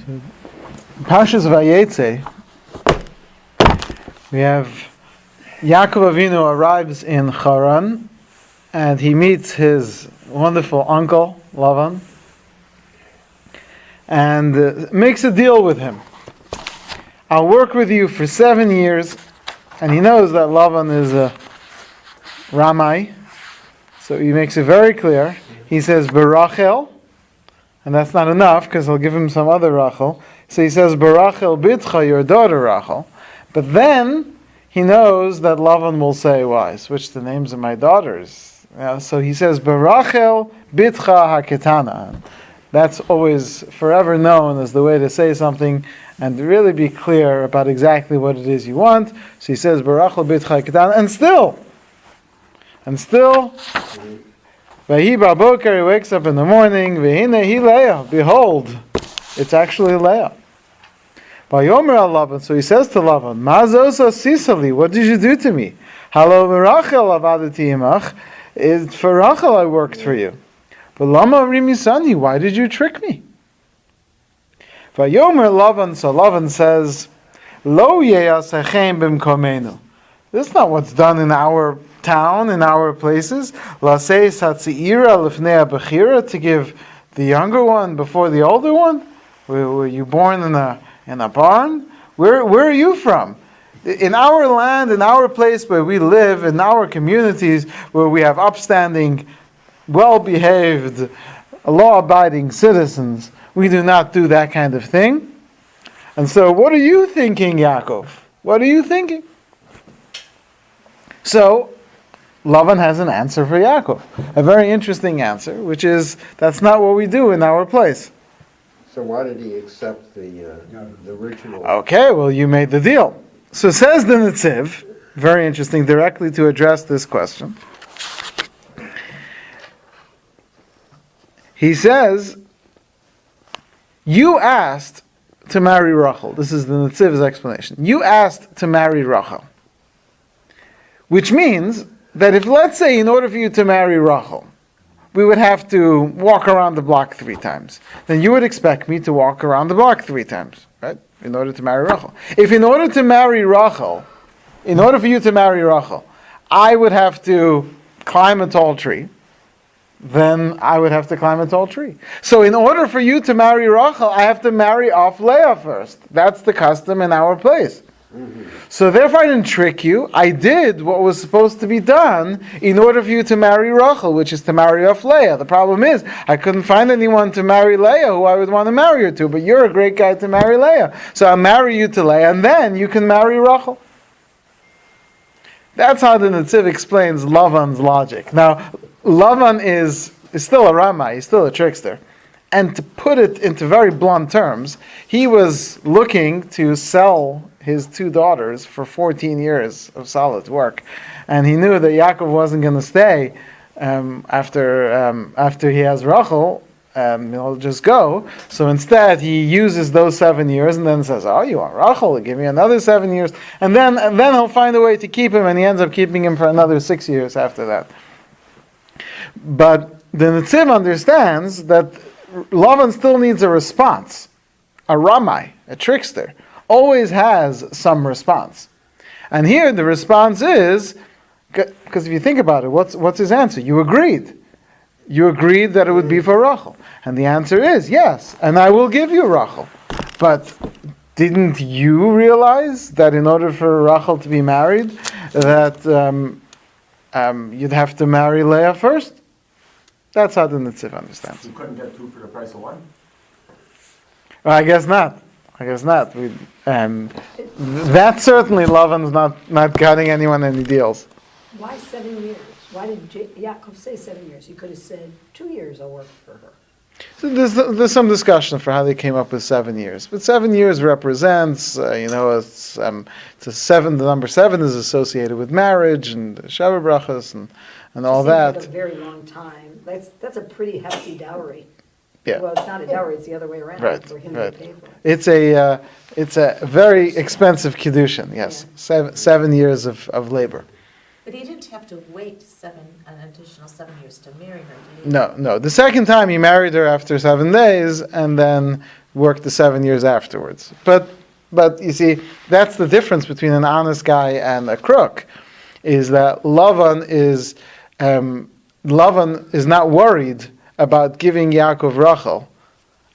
So, Parshas Vayeitzei, we have Yaakov Avinu arrives in Haran, and he meets his wonderful uncle Lavan, and makes a deal with him. I'll work with you for 7 years, and he knows that Lavan is a Ramai, so he makes it very clear. He says Barachel, and that's not enough because he'll give him some other Rachel. So he says Barachel Bitcha, your daughter Rachel. But then he knows that Lavan will say, "Why? Switch the names of my daughters." So he says Barachel Bitcha Haketana. That's always forever known as the way to say something and to really be clear about exactly what it is you want. So he says Barachel Bitcha Haketana, and still. Vahi Baboker, he wakes up in the morning, Vehine hi Leah, behold, it's actually Leah. Vayomer al Lavan, so he says to Lavan, Ma zosa sisali, what did you do to me? Halo Rachel avadati imach, for Rachel I worked for you. But Lama rimisani, why did you trick me? Vayomer Lavan, so Lavan says, Lo yeyasechem b'mkomenu. This is not what's done in our town, in our places. Lasei satziira lifnei bechira, to give the younger one before the older one. Were you born in a barn? Where are you from? In our land, in our place where we live, in our communities where we have upstanding, well-behaved, law-abiding citizens, we do not do that kind of thing. And so, what are you thinking, Yaakov? What are you thinking? So, Lavan has an answer for Yaakov, a very interesting answer, which is, that's not what we do in our place. So why did he accept the original? Okay, well, you made the deal. So says the Netziv, very interesting, directly to address this question. He says, you asked to marry Rachel. This is the Netziv's explanation. You asked to marry Rachel. Which means that if, let's say, in order for you to marry Rachel, we would have to walk around the block 3 times, then you would expect me to walk around the block 3 times, right? In order to marry Rachel. If in order to marry Rachel, in order for you to marry Rachel, I would have to climb a tall tree, then I would have to climb a tall tree. So in order for you to marry Rachel, I have to marry off Leah first. That's the custom in our place. Mm-hmm. So therefore I didn't trick you. I did what was supposed to be done in order for you to marry Rachel, which is to marry off Leah. The problem is, I couldn't find anyone to marry Leah who I would want to marry her to, but you're a great guy to marry Leah. So I'll marry you to Leah, and then you can marry Rachel. That's how the Netziv explains Lavan's logic. Now, Lavan is still a Ramai, he's still a trickster. And to put it into very blunt terms, he was looking to sell his 2 daughters for 14 years of solid work. And he knew that Yaakov wasn't going to stay after he has Rachel. He'll just go. So instead, he uses those 7 years and then says, "Oh, you want Rachel? Give me another 7 years." And then he'll find a way to keep him, and he ends up keeping him for another 6 years after that. But the Netziv understands that Lavan still needs a response. A Ramai, a trickster, always has some response. And here the response is, because if you think about it, what's his answer? You agreed. You agreed that it would be for Rachel. And the answer is, yes, and I will give you Rachel. But didn't you realize that in order for Rachel to be married, that you'd have to marry Leah first? That's how the Netziv understands. You couldn't get 2 for the price of 1? Well, I guess not. That's certainly Lavan's not cutting anyone any deals. Why 7 years? Why did Yaakov say 7 yeyears? He could have said 2 years I'll work for her. So there's some discussion for how they came up with 7 years. But 7 years represents, it's a 7. The number 7 is associated with marriage and Shabbat brachas and all that. Like a very long time. That's a pretty hefty dowry. Yeah. Well, it's not a dowry; it's the other way around. Right. For him Right. to pay for it. It's a very expensive kiddushin. Yes, Yeah. 7 years of labor. But he didn't have to wait an additional 7 years to marry her, did he? No. The second time he married her after 7 days, and then work the 7 years afterwards. But you see, that's the difference between an honest guy and a crook, is that Lavan is not worried about giving Yaakov Rachel,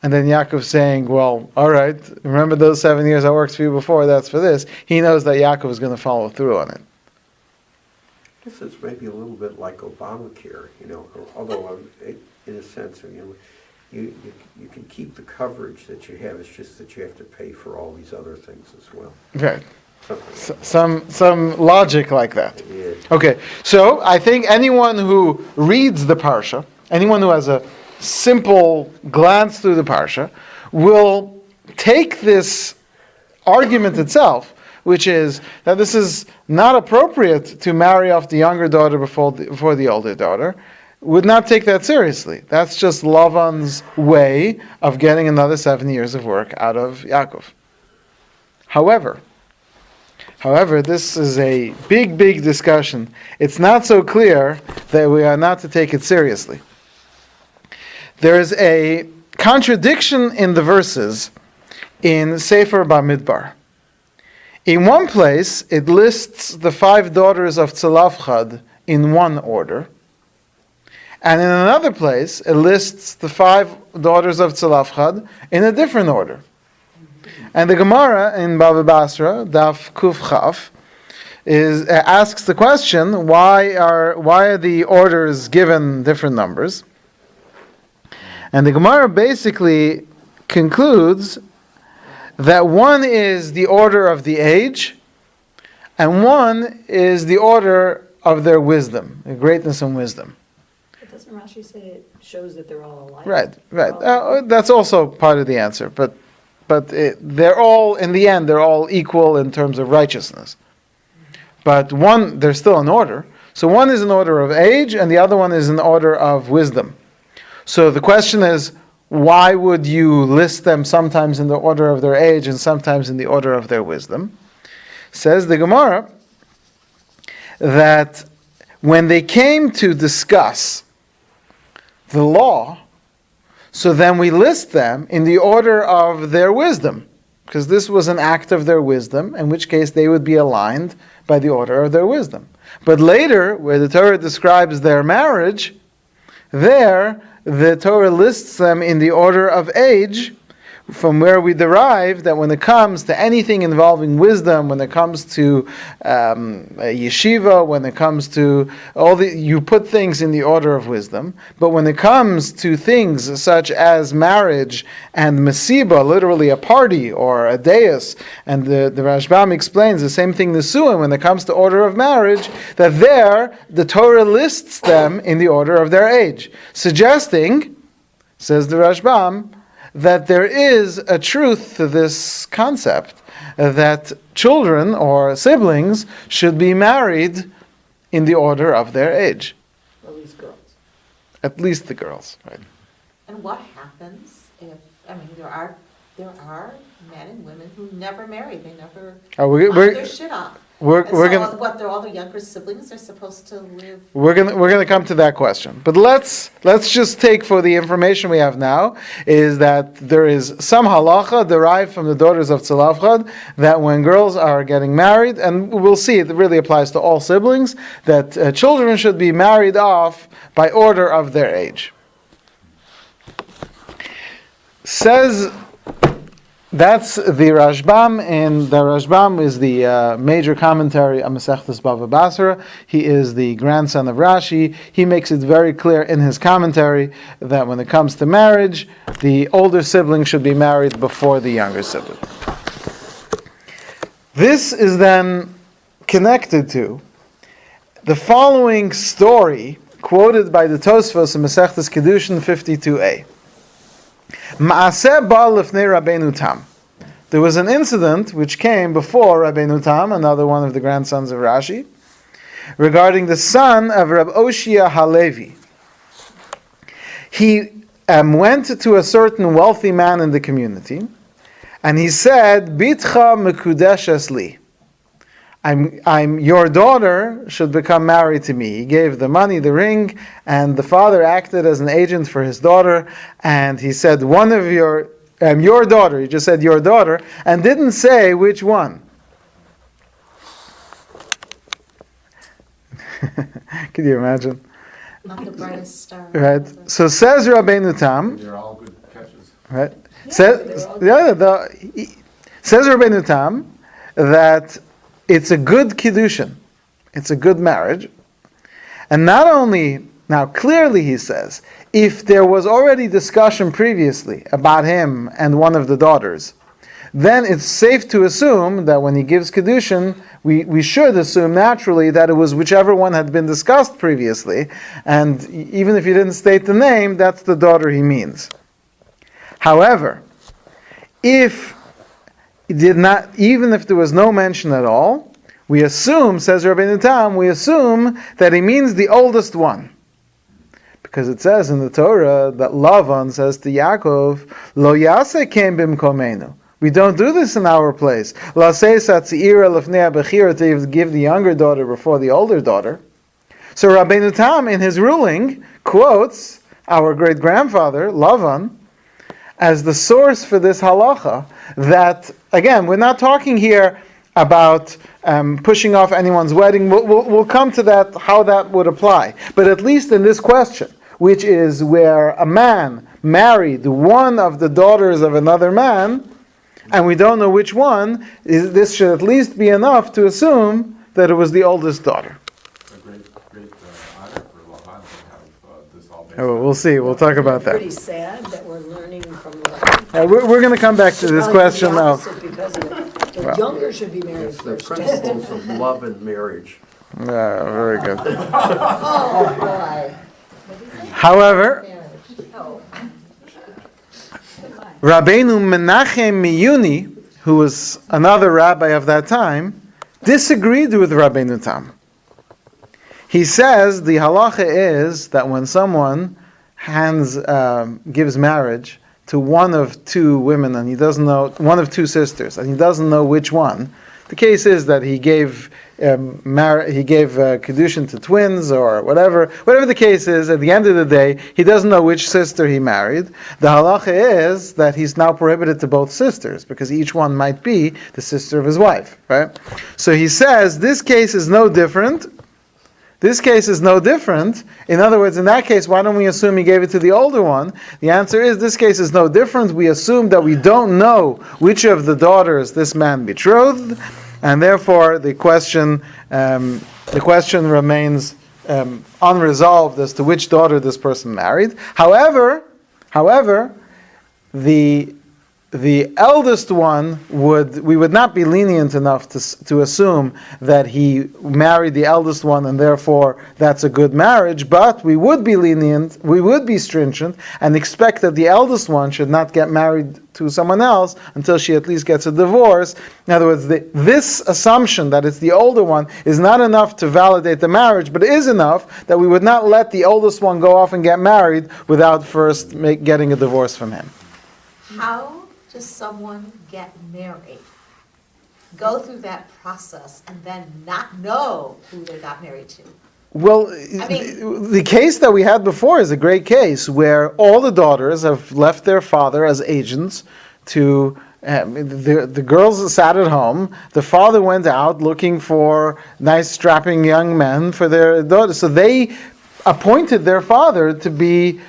and then Yaakov saying, well, all right, remember those 7 years I worked for you before, that's for this. He knows that Yaakov is going to follow through on it. I guess it's maybe a little bit like Obamacare, although in a sense, you can keep the coverage that you have. It's just that you have to pay for all these other things as well. Right. Something like Some logic like that. that. Yeah. Okay, so I think anyone who reads the Parsha, anyone who has a simple glance through the Parsha, will take this argument itself, which is that this is not appropriate to marry off the younger daughter before the older daughter, would not take that seriously. That's just Lavan's way of getting another 7 years of work out of Yaakov. However, this is a big discussion. It's not so clear that we are not to take it seriously. There is a contradiction in the verses in Sefer Bamidbar. In one place, it lists the 5 daughters of Tzalafchad in one order. And in another place, it lists the 5 daughters of Tzalafchad in a different order. And the Gemara in Bava Basra, Daf Kuf Chaf, asks the question, why are the orders given different numbers? And the Gemara basically concludes that one is the order of the age, and one is the order of their wisdom, their greatness and wisdom. But doesn't Rashi say it shows that they're all alike? Right. They're all- That's also part of the answer, but they're all, in the end, they're all equal in terms of righteousness. But one, there's still an order. So one is an order of age, and the other one is an order of wisdom. So the question is, why would you list them sometimes in the order of their age and sometimes in the order of their wisdom? Says the Gemara that when they came to discuss the law, so then we list them in the order of their wisdom, because this was an act of their wisdom, in which case they would be aligned by the order of their wisdom. But later, where the Torah describes their marriage, there the Torah lists them in the order of age, from where we derive that when it comes to anything involving wisdom, when it comes to yeshiva, when it comes to you put things in the order of wisdom. But when it comes to things such as marriage and masiba, literally a party or a dais, and the Rashbam explains the same thing in the Suam when it comes to order of marriage, that there the Torah lists them in the order of their age, suggesting, says the Rashbam, that there is a truth to this concept that children or siblings should be married in the order of their age. At least girls. At least the girls, right? And what happens if, there are men and women who never marry, they never line their shit up. We're And so gonna all the younger siblings are supposed to live. we're gonna come to that question, but let's just take for the information we have now is that there is some halacha derived from the daughters of Tzalafchad that when girls are getting married, and we'll see it really applies to all siblings, that children should be married off by order of their age. Says. That's the Rashbam, and the Rashbam is the major commentary on Masechtas Bava Basra. He is the grandson of Rashi. He makes it very clear in his commentary that when it comes to marriage, the older sibling should be married before the younger sibling. This is then connected to the following story quoted by the Tosfos in Masechtas Kedushin 52a. Ma'aseh ba lifnei Rabbeinu Tam. There was an incident which came before Rabbeinu Tam, another one of the grandsons of Rashi, regarding the son of Rab Oshia Halevi. He went to a certain wealthy man in the community, and he said, "Bitcha mekudeshes li." I'm your daughter should become married to me. He gave the money, the ring, and the father acted as an agent for his daughter, and he said, one of your your daughter. He just said your daughter, and didn't say which one. Can you imagine? Not the brightest star. Right. So says Rabbeinu Tam. They're all good catches. Right. Yeah, Says they're all says Rabbeinu Tam that it's a good kiddushin, it's a good marriage, and not only now clearly he says if there was already discussion previously about him and one of the daughters, then it's safe to assume that when he gives kiddushin, we should assume naturally that it was whichever one had been discussed previously, and even if he didn't state the name, that's the daughter he means. However, if he did not, even if there was no mention at all, we assume, says Rabbeinu Tam, we assume that he means the oldest one. Because it says in the Torah that Lavan says to Yaakov, Lo yase kem bimkomenu. We don't do this in our place. To give the younger daughter before the older daughter. So Rabbeinu Tam, in his ruling, quotes our great-grandfather, Lavan, as the source for this halacha, that, again, we're not talking here about pushing off anyone's wedding. We'll come to that, how that would apply. But at least in this question, which is where a man married one of the daughters of another man, and we don't know which one, this should at least be enough to assume that it was the oldest daughter. It's a great honor for Lavan to have this all based Oh, we'll see. We'll talk about Pretty that. sad that we're learning from Rabbi. We're going to come back to this question now. Because of it. The younger should be married It's the first. principles of love and marriage. Very good. Oh, boy. However, Marriage. Oh. Rabbeinu Menachem Miyuni, who was another rabbi of that time, disagreed with Rabbeinu Tam. He says the halacha is that when someone gives marriage to one of two women and he doesn't know, one of two sisters, and he doesn't know which one, the case is that he gave kedushin to twins or whatever the case is. At the end of the day, he doesn't know which sister he married. The halacha is that he's now prohibited to both sisters because each one might be the sister of his wife, right? So he says this case is no different. This case is no different. In other words, in that case, why don't we assume he gave it to the older one? The answer is this case is no different. We assume that we don't know which of the daughters this man betrothed, and therefore the question remains unresolved as to which daughter this person married. However, the eldest one we would not be lenient enough to assume that he married the eldest one and therefore that's a good marriage, but we would be lenient, we would be stringent and expect that the eldest one should not get married to someone else until she at least gets a divorce. In other words, this assumption that it's the older one is not enough to validate the marriage, but it is enough that we would not let the oldest one go off and get married without first getting a divorce from him. How does someone get married, go through that process, and then not know who they got married to? Well, mean, the case that we had before is a great case where all the daughters have left their father as agents to. The girls sat at home. The father went out looking for nice, strapping young men for their daughters. So they appointed their father to be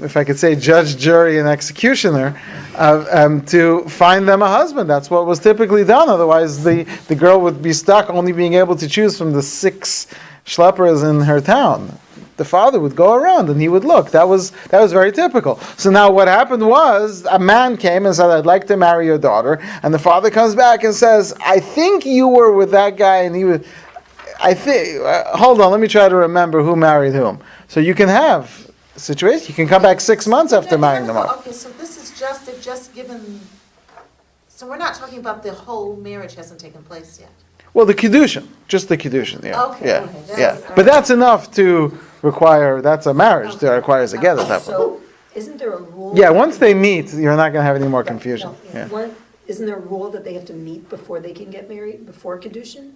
if I could say, judge, jury, and executioner, to find them a husband. That's what was typically done. Otherwise, the girl would be stuck only being able to choose from the 6 schleppers in her town. The father would go around and he would look. That was very typical. So now what happened was a man came and said, "I'd like to marry your daughter," and the father comes back and says, "I think you were with that guy," and he was. Hold on, let me try to remember who married whom. So you can have a situation. You can come back 6 months after marrying them off. Okay, so this is they've just given, so we're not talking about the whole marriage hasn't taken place yet. Well, the kiddushin, just the kiddushin, yeah. Okay, okay, Yeah. that's- But that's enough to require, that's a marriage that requires a get at that point. So, isn't there a rule? Yeah, once they meet, you're not going to have any more confusion. Yeah. Isn't there a rule that they have to meet before they can get married, before Kedushin?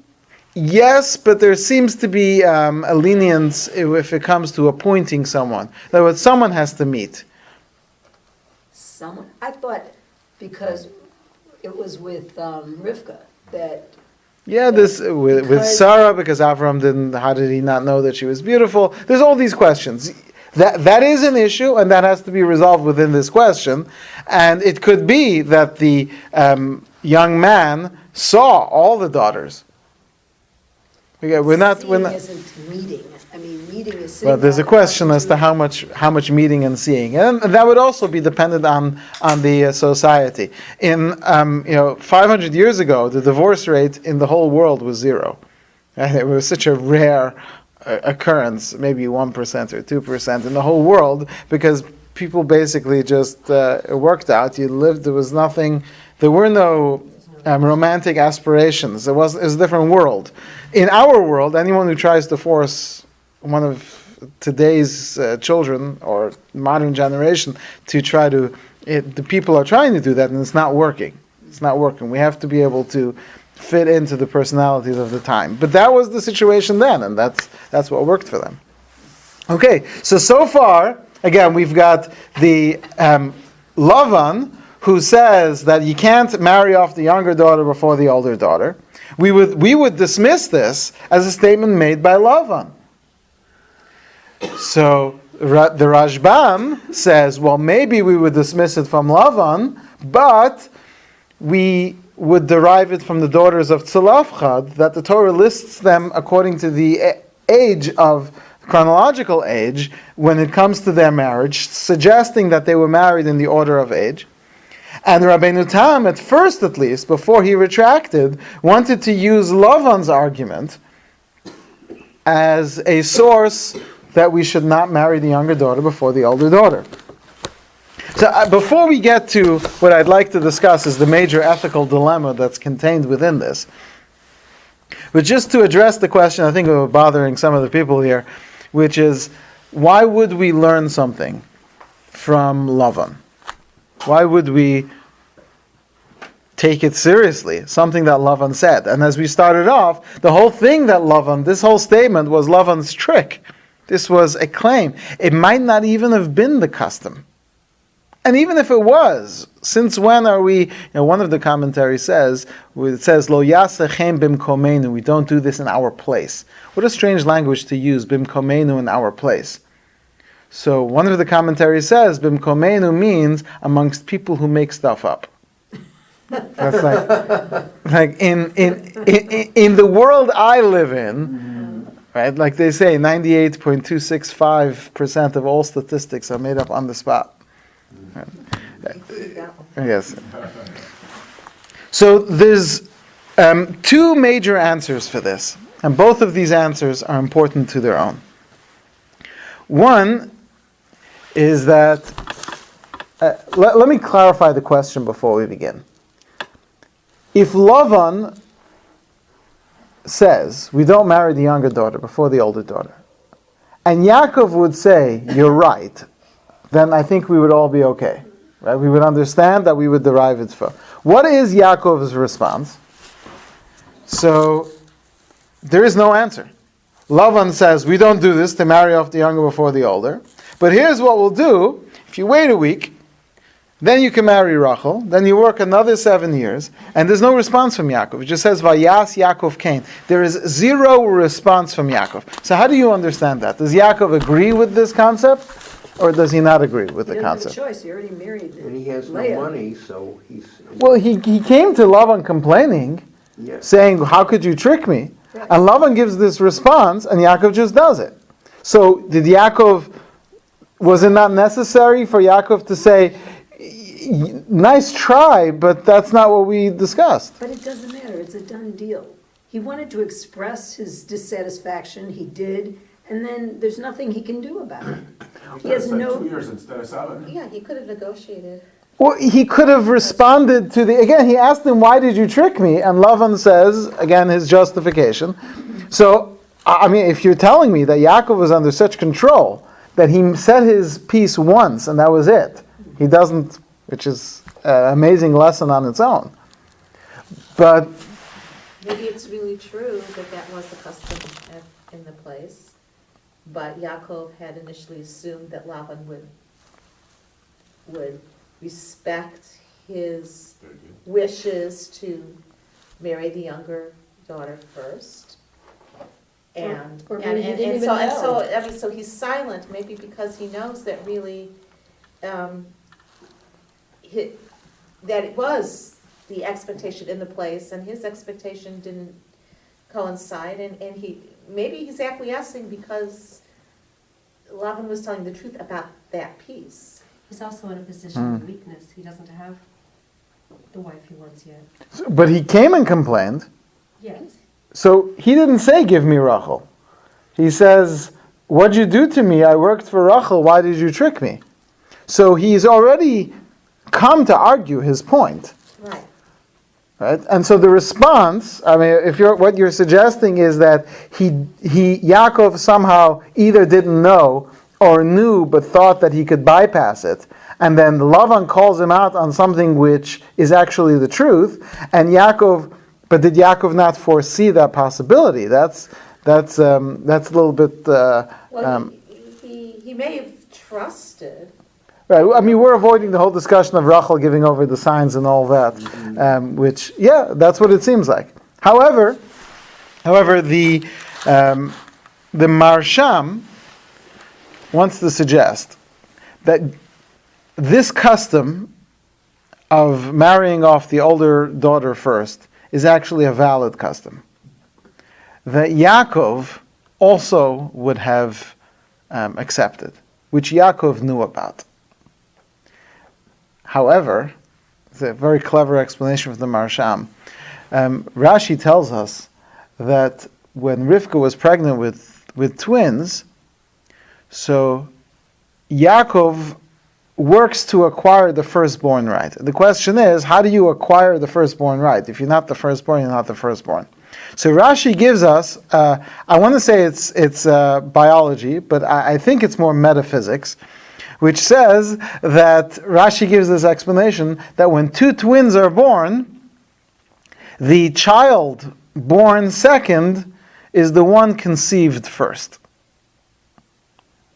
Yes, but there seems to be a lenience if it comes to appointing someone. In other words, someone has to meet. someone, I thought because it was with Rivka that, Yeah, this with Because- Sarah, because Avram didn't. How did he not know that she was beautiful? There's all these questions. That is an issue, and that has to be resolved within this question. And it could be that the young man saw all the daughters. Okay, we're not. seeing isn't meeting. I mean, meeting is sitting But there's a down, question as to talking how much meeting and seeing, and that would also be dependent on the society. In 500 years ago, the divorce rate in the whole world was 0. And it was such a rare occurrence, maybe 1% or 2% in the whole world, because people basically just worked out. You lived. There was nothing. There were no romantic aspirations. It was a different world. In our world, anyone who tries to force one of today's children or modern generation to try to, the people are trying to do that, and it's not working. It's not working. We have to be able to fit into the personalities of the time. But that was the situation then, and that's what worked for them. Okay, so far, again, we've got the Lavan, who says that you can't marry off the younger daughter before the older daughter. We would dismiss this as a statement made by Lavan. So the Rashbam says, well, maybe we would dismiss it from Lavan, but we would derive it from the daughters of Tzalafchad, that the Torah lists them according to the age of chronological age when it comes to their marriage, suggesting that they were married in the order of age. And Rabbeinu Tam, at first at least, before he retracted, wanted to use Lavan's argument as a source that we should not marry the younger daughter before the older daughter. So before we get to what I'd like to discuss is the major ethical dilemma that's contained within this. But just to address the question, I think of bothering some of the people here, which is, why would we learn something from Lavan? Why would we take it seriously, something that Lavan said? And as we started off, the whole thing that Lavan, this whole statement was Lavan's trick. This was a claim. It might not even have been the custom. And even if it was, since when are we, one of the commentaries says, it says, Lo yasechem bimkomenu, we don't do this in our place. What a strange language to use, bimkomenu, in our place. So one of the commentaries says, bimkomenu means amongst people who make stuff up. That's like in the world I live in, right? Like they say, 98.265% of all statistics are made up on the spot. Yes. So there's two major answers for this, and both of these answers are important to their own. One is that, let me clarify the question before we begin. If Lavan says, we don't marry the younger daughter before the older daughter, and Yaakov would say, you're right, then I think we would all be okay. Right? We would understand that we would derive it from. What is Yaakov's response? So, there is no answer. Lavan says, we don't do this to marry off the younger before the older. But here's what we'll do. If you wait a week, then you can marry Rachel. Then you work another 7 years. And there's no response from Yaakov. It just says, Vayas Yaakov Cain. There is zero response from Yaakov. So how do you understand that? Does Yaakov agree with this concept? Or does he not agree with the concept? He doesn't have a choice. He already married And he has no Leah. money, so he's... Well, he came to Lavan complaining, saying, how could you trick me? Right. And Lavan gives this response, and Yaakov just does it. So did Yaakov, was it not necessary for Yaakov to say, nice try, but that's not what we discussed? But it doesn't matter. It's a done deal. He wanted to express his dissatisfaction. He did. And then there's nothing he can do about it. He has no... 2 years instead of 7. Yeah, he could have negotiated. Well, he could have responded to again, he asked him, why did you trick me? And Lavan says, again, his justification. So, I mean, if you're telling me that Yaakov was under such control that he said his piece once and that was it, he doesn't, which is an amazing lesson on its own. But... Maybe it's really true that was the custom in the place, but Yaakov had initially assumed that Lavan would respect his wishes to marry the younger daughter first. And, Or and, maybe he and, didn't and even so, and know. so, I mean, so he's silent, maybe because he knows that really, that it was the expectation in the place, and his expectation didn't coincide, and maybe he's acquiescing because Lavan was telling the truth about that piece. He's also in a position of weakness. He doesn't have the wife he wants yet. But he came and complained. Yes. So he didn't say, give me Rachel. He says, what'd you do to me? I worked for Rachel. Why did you trick me? So he's already come to argue his point. Right. Right? And so the response, I mean, what you're suggesting is that Yaakov somehow either didn't know or knew but thought that he could bypass it. And then Lavan calls him out on something which is actually the truth. And but did Yaakov not foresee that possibility? That's a little bit. Well, he may have trusted. Right. I mean, we're avoiding the whole discussion of Rachel giving over the signs and all that, which, yeah, that's what it seems like. However, the Marsham wants to suggest that this custom of marrying off the older daughter first is actually a valid custom. That Yaakov also would have accepted, which Yaakov knew about. However, it's a very clever explanation from the Marsham. Rashi tells us that when Rivka was pregnant with twins, so Yaakov works to acquire the firstborn right. The question is, how do you acquire the firstborn right? If you're not the firstborn, you're not the firstborn. So Rashi gives us, I want to say it's biology, but I think it's more metaphysics, which says that Rashi gives this explanation that when two twins are born, the child born second is the one conceived first.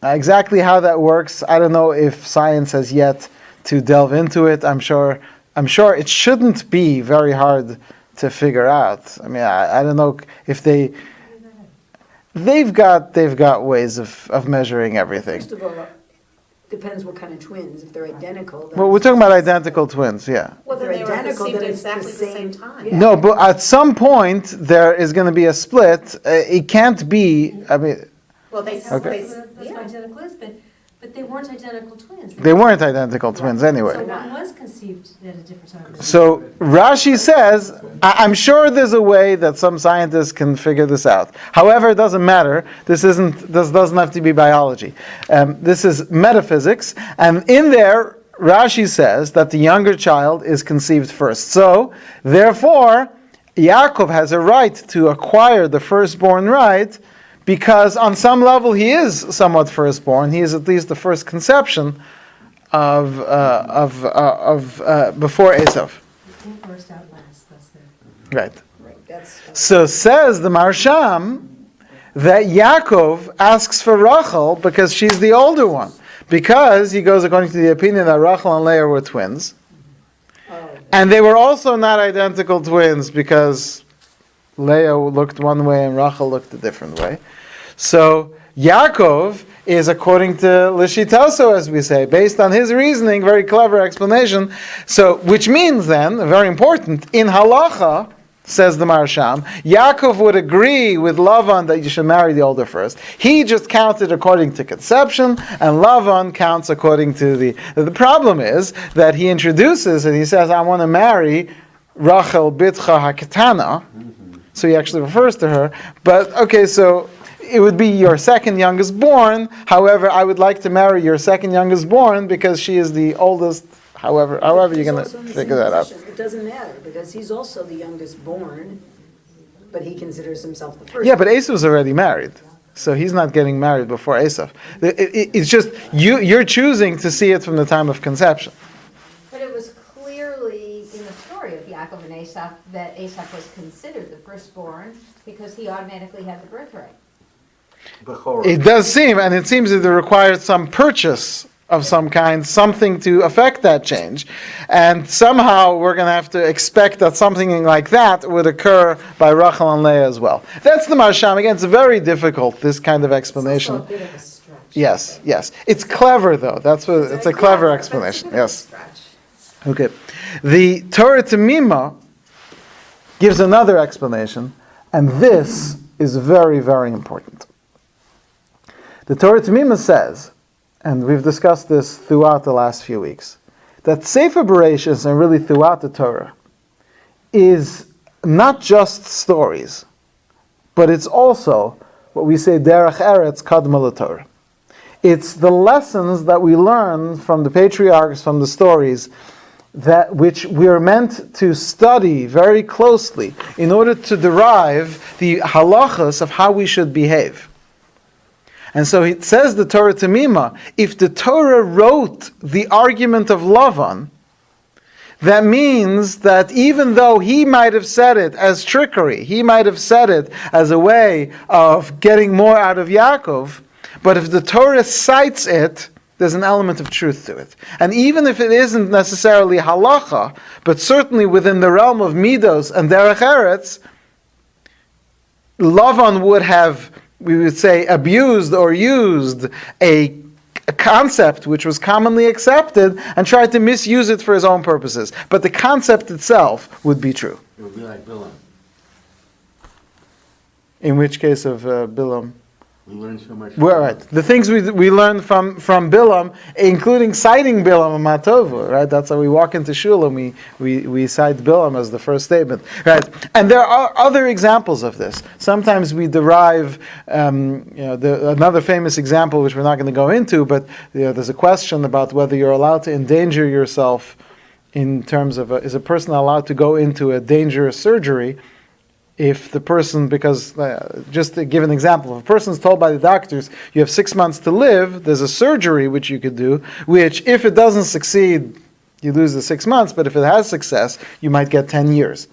Exactly how that works, I don't know if science has yet to delve into it. I'm sure it shouldn't be very hard to figure out. I mean, I don't know if they've got ways of measuring everything. First of all, depends what kind of twins. If they're identical. Then Well, we're talking about identical twins, yeah. Well, then They're they were identical, conceived then at it's the exactly the same- same time. Yeah. No, but at some point there is going to be a split. It can't be. I mean, Well, That's Okay. what identical is, but they weren't identical twins. they weren't identical twins So anyway. one was conceived at a different time. So Rashi says, I'm sure there's a way that some scientists can figure this out. However, it doesn't matter. This doesn't have to be biology. This is metaphysics, and in there, Rashi says that the younger child is conceived first. So, therefore, Yaakov has a right to acquire the firstborn right, because on some level he is somewhat firstborn. He is at least the first conception of before Esav. Who first out last, that's the... Right. Right, that's. So says the Marsham that Yaakov asks for Rachel because she's the older one. Because he goes according to the opinion that Rachel and Leah were twins. And they were also not identical twins because Leah looked one way and Rachel looked a different way. So Yaakov is according to Lishitaso, as we say, based on his reasoning, very clever explanation. So, which means then, very important, in halacha, says the Marsham, Yaakov would agree with Lavan that you should marry the older first. He just counted according to conception, and Lavan counts according to the problem is that he introduces and he says, I want to marry Rachel Bitcha Haketana. So he actually refers to her. But, okay, so it would be your second youngest born. However, I would like to marry your second youngest born because she is the oldest. However you're He's going to also in the figure same that out. position. It doesn't matter, because he's also the youngest born, but he considers himself the first. Yeah, but Esau's already married. So he's not getting married before Esau. It's just, you're choosing to see it from the time of conception. But it was clearly in the story of Yaakov and Esau that Esau was considered the firstborn because he automatically had the birthright. Bechorah. It does seem, and it seems that it required some purchase of some kind, something to affect that change. And somehow we're going to have to expect that something like that would occur by Rachel and Leah as well. That's the Marsham. Again, it's very difficult, this kind of explanation. It's also a bit of a stretch. Yes. It's clever, though. That's what it's a clever explanation. Yes. Okay. The Torah Temima gives another explanation, and this is very, very important. The Torah Temima says, and we've discussed this throughout the last few weeks, that Sefer Bereshis, and really throughout the Torah, is not just stories, but it's also what we say Derech Eretz Kadma LaTorah. It's the lessons that we learn from the patriarchs, from the stories, that which we are meant to study very closely in order to derive the halachas of how we should behave. And so it says the Torah Temima, if the Torah wrote the argument of Lavan, that means that even though he might have said it as trickery, he might have said it as a way of getting more out of Yaakov, but if the Torah cites it, there's an element of truth to it. And even if it isn't necessarily halacha, but certainly within the realm of midos and derech eretz, Lavan would have, we would say, abused or used a concept which was commonly accepted and tried to misuse it for his own purposes. But the concept itself would be true. It would be like Bilam. In which case of Bilam? We learned so much. Well, right. The things we learned from Bilam, including citing Bilam and Matovu, right? That's how we walk into shul and we cite Bilam as the first statement, right? And there are other examples of this. Sometimes we derive, another famous example, which we're not going to go into, but there's a question about whether you're allowed to endanger yourself in terms of, is a person allowed to go into a dangerous surgery if the person, because, just to give an example, if a person's told by the doctors, you have 6 months to live, there's a surgery which you could do, which if it doesn't succeed, you lose the 6 months, but if it has success, you might get 10 years.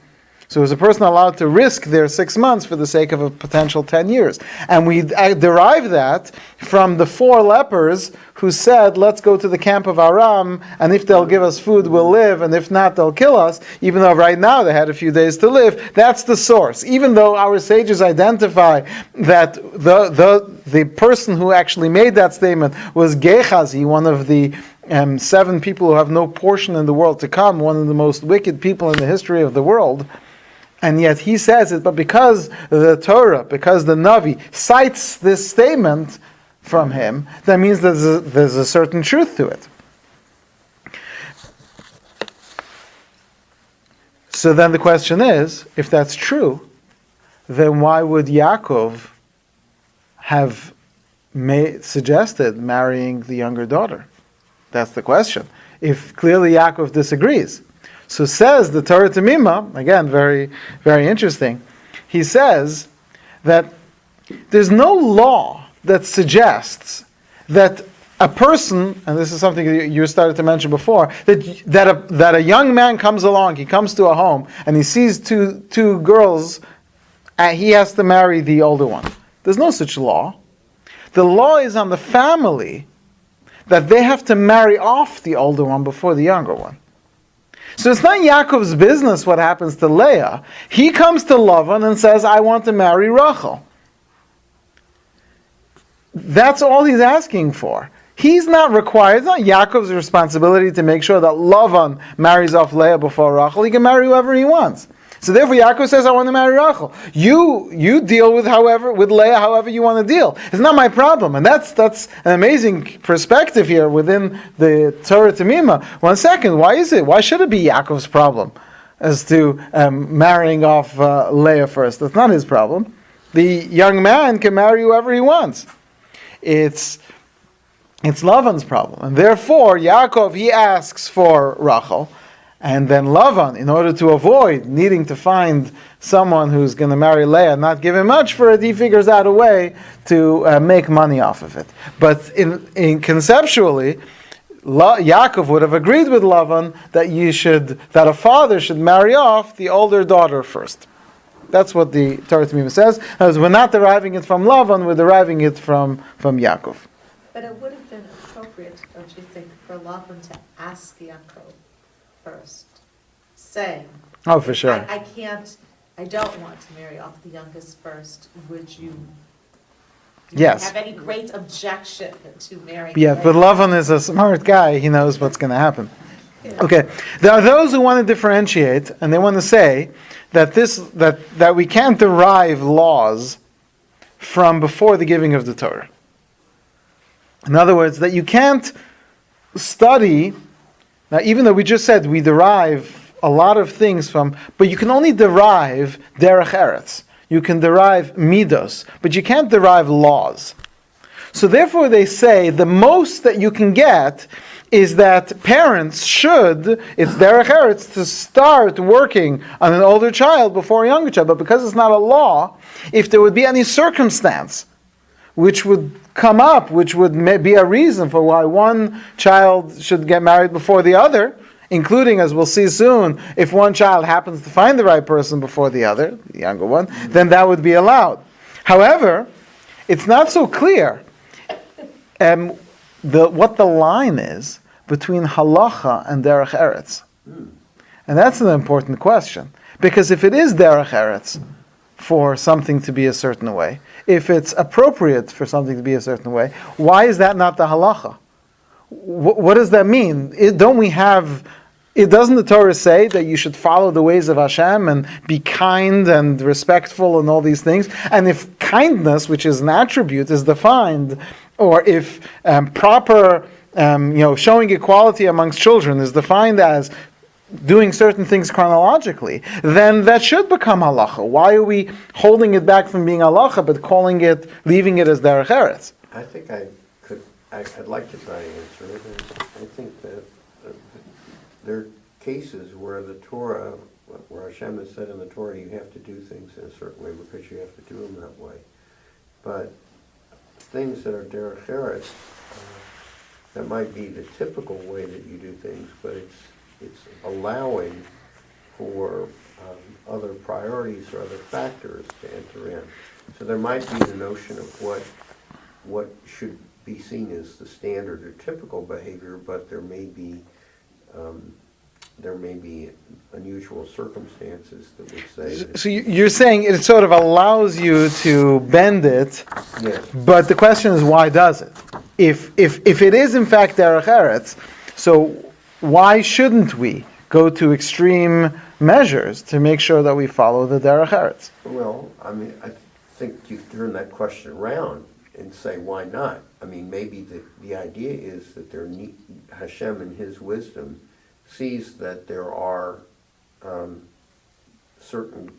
So is a person allowed to risk their 6 months for the sake of a potential 10 years? And we derive that from the 4 lepers who said, let's go to the camp of Aram, and if they'll give us food, we'll live, and if not, they'll kill us, even though right now they had a few days to live. That's the source. Even though our sages identify that the person who actually made that statement was Gehazi, one of the 7 people who have no portion in the world to come, one of the most wicked people in the history of the world, and yet he says it, but because the Torah, because the Navi cites this statement from him, that means there's a certain truth to it. So then the question is, if that's true, then why would Yaakov have suggested marrying the younger daughter? That's the question. If clearly Yaakov disagrees. So says the Torah Temima, again, very, very interesting. He says that there's no law that suggests that a person, and this is something you started to mention before, that a young man comes along, he comes to a home, and he sees two girls, and he has to marry the older one. There's no such law. The law is on the family that they have to marry off the older one before the younger one. So it's not Yaakov's business what happens to Leah. He comes to Lavan and says, I want to marry Rachel. That's all he's asking for. He's not required, it's not Yaakov's responsibility to make sure that Lavan marries off Leah before Rachel. He can marry whoever he wants. So therefore Yaakov says, I want to marry Rachel. You deal with Leah however you want to deal. It's not my problem. And that's an amazing perspective here within the Torah Temima. 1 second, why is it? Why should it be Yaakov's problem as to marrying off Leah first? That's not his problem. The young man can marry whoever he wants. It's Lavan's problem. And therefore, Yaakov, he asks for Rachel. And then Lavan, in order to avoid needing to find someone who's going to marry Leah and not give him much for it, he figures out a way to make money off of it. But in conceptually, Yaakov would have agreed with Lavan that a father should marry off the older daughter first. That's what the Torah Temima says. We're not deriving it from Lavan, we're deriving it from Yaakov. But it would have been appropriate appropriate, don't you think, for Laban to ask Yaakov first, saying, Oh, for sure. I don't want to marry off the youngest first, would you? Do Yes. you have any great objection to marrying? Yeah, but later? Lavan is a smart guy. He knows what's going to happen. Okay, there are those who want to differentiate, and they want to say that that we can't derive laws from before the giving of the Torah. In other words, that you can't study. Now, even though we just said we derive a lot of things from, but you can only derive derech eretz. You can derive midos, but you can't derive laws. So therefore they say the most that you can get is that parents should, it's derech eretz, to start working on an older child before a younger child. But because it's not a law, if there would be any circumstance which would come up, which would be a reason for why one child should get married before the other, including, as we'll see soon, if one child happens to find the right person before the other, the younger one, then that would be allowed. However, it's not so clear what the line is between halacha and derech eretz. And that's an important question. Because if it is derech eretz for something to be a certain way, if it's appropriate for something to be a certain way, why is that not the halacha? What does that mean? Doesn't the Torah say that you should follow the ways of Hashem and be kind and respectful and all these things? And if kindness, which is an attribute, is defined, or if proper, showing equality amongst children is defined as doing certain things chronologically, then that should become halacha. Why are we holding it back from being halacha, but leaving it as derech eretz? I think I'd like to try to answer it. I think that there are cases where the Torah, where Hashem has said in the Torah, you have to do things in a certain way because you have to do them that way. But things that are derech eretz, that might be the typical way that you do things, but it's allowing for other priorities or other factors to enter in. So there might be the notion of what should be seen as the standard or typical behavior, but there may be unusual circumstances that would say that. So you're saying it sort of allows you to bend it, Yes. but the question is, why does it? If it is in fact derech eretz, so why shouldn't we go to extreme measures to make sure that we follow the derech eretz? Well, I mean, I think you turn that question around and say, why not? I mean, maybe the idea is that Hashem in His wisdom sees that there are certain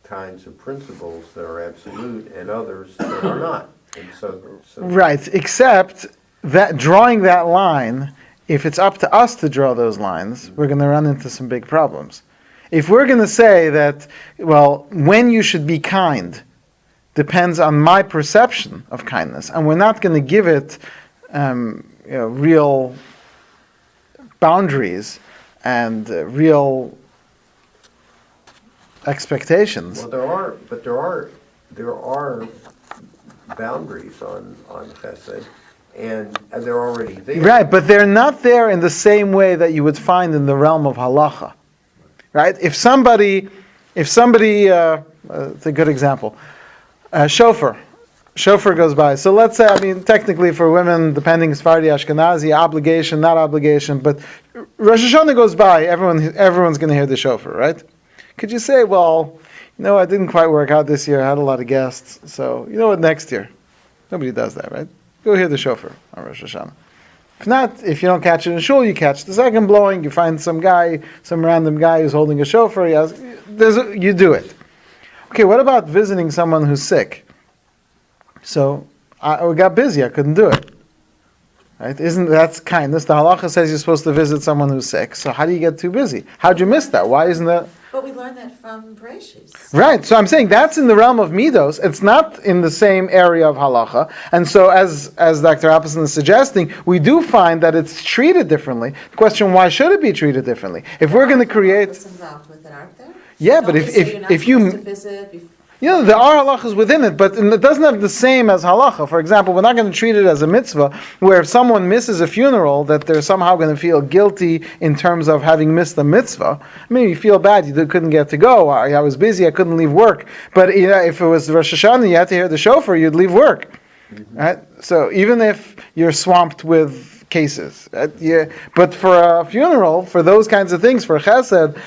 kinds of principles that are absolute and others that are not. And so Right, except that drawing that line, if it's up to us to draw those lines, we're going to run into some big problems. If we're going to say that, well, when you should be kind depends on my perception of kindness, and we're not going to give it real boundaries and real expectations. well, there are boundaries on chesed, and they're already there. Right, but they're not there in the same way that you would find in the realm of halacha. Right? If somebody, it's a good example. Shofar goes by. So let's say, technically for women, depending Sephardi, Ashkenazi, obligation, not obligation, but Rosh Hashanah goes by, everyone's going to hear the shofar, right? Could you say, well, I didn't quite work out this year, I had a lot of guests, so you know what, next year? Nobody does that, right? Go hear the shofar on Rosh Hashanah. If not, if you don't catch it in shul, you catch the second blowing, you find some random guy who's holding a shofar, you do it. Okay, what about visiting someone who's sick? So, I got busy, I couldn't do it. Right? That's kindness? The halacha says you're supposed to visit someone who's sick, so how do you get too busy? How'd you miss that? Why isn't that? But we learned that from Bereshis. Right, so I'm saying that's in the realm of midos. It's not in the same area of halacha. And so as Dr. Appleson is suggesting, we do find that it's treated differently. The question, why should it be treated differently? If we're going to create... Involved with it, aren't there? Yeah, but Don't they say you're not if you... supposed to visit There are halachas within it, but it doesn't have the same as halacha. For example, we're not going to treat it as a mitzvah, where if someone misses a funeral, that they're somehow going to feel guilty in terms of having missed a mitzvah. I mean, you feel bad, you couldn't get to go, I was busy, I couldn't leave work. But if it was Rosh Hashanah, you had to hear the shofar, you'd leave work. Right? So even if you're swamped with cases, but for a funeral, for those kinds of things, for chesed,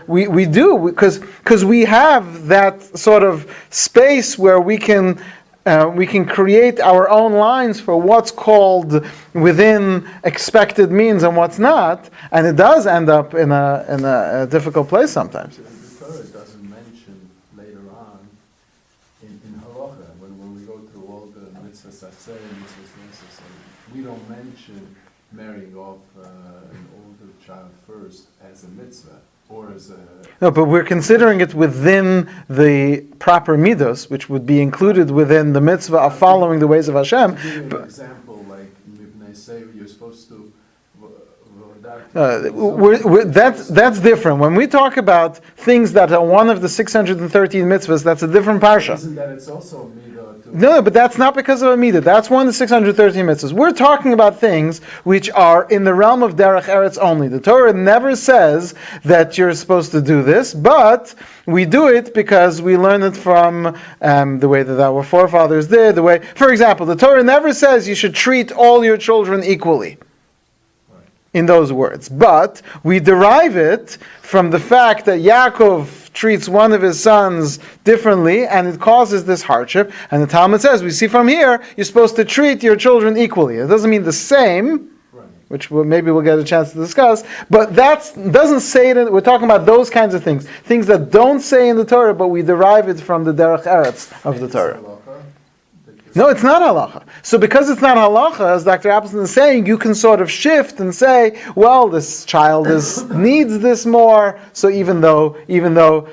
we do, because we have that sort of space where we can create our own lines for what's called within expected means and what's not, and it does end up in a difficult place sometimes. The Torah doesn't mention later on in halacha when we go through all the mitzvahs aseh, mitzvahs necessary, we don't mention marrying off an older child first as a mitzvah or as a... No, but we're considering it within the proper midos, which would be included within the mitzvah of following the ways of Hashem. To give you an example, like Mibnei Seir, you're supposed to... That's different. When we talk about things that are one of the 613 mitzvahs, that's a different parsha. Isn't that it's also a midah too? No, but that's not because of a midah. That's one of the 613 mitzvahs. We're talking about things which are in the realm of derech eretz only. The Torah never says that you're supposed to do this, but we do it because we learn it from the way that our forefathers did. For example, the Torah never says you should treat all your children equally. In those words. But we derive it from the fact that Yaakov treats one of his sons differently, and it causes this hardship. And the Talmud says, we see from here, you're supposed to treat your children equally. It doesn't mean the same, which maybe we'll get a chance to discuss, but that doesn't say it, we're talking about those kinds of things. Things that don't say in the Torah, but we derive it from the derech eretz of the Torah. No, it's not halacha. So because it's not halacha, as Dr. Appleton is saying, you can sort of shift and say, well, this child needs this more, so even though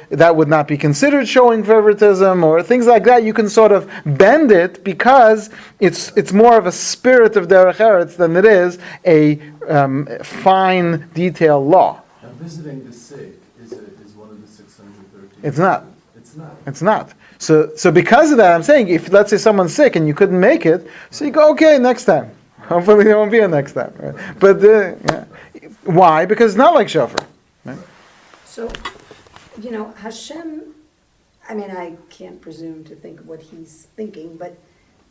that would not be considered showing favoritism or things like that, you can sort of bend it because it's more of a spirit of derech eretz than it is a fine, detailed law. And visiting the sick is one of the 613. It's not. It's not. It's not. So because of that, I'm saying, if let's say someone's sick and you couldn't make it, so you go, okay, next time. Hopefully there won't be a next time. Right? But why? Because it's not like shofar. Right? So, Hashem, I can't presume to think what he's thinking, but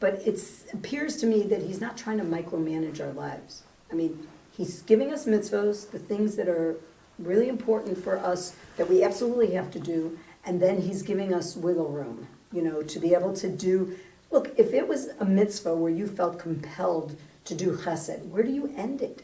it appears to me that he's not trying to micromanage our lives. He's giving us mitzvos, the things that are really important for us that we absolutely have to do, and then he's giving us wiggle room, to be able to do. Look, if it was a mitzvah where you felt compelled to do chesed, where do you end it?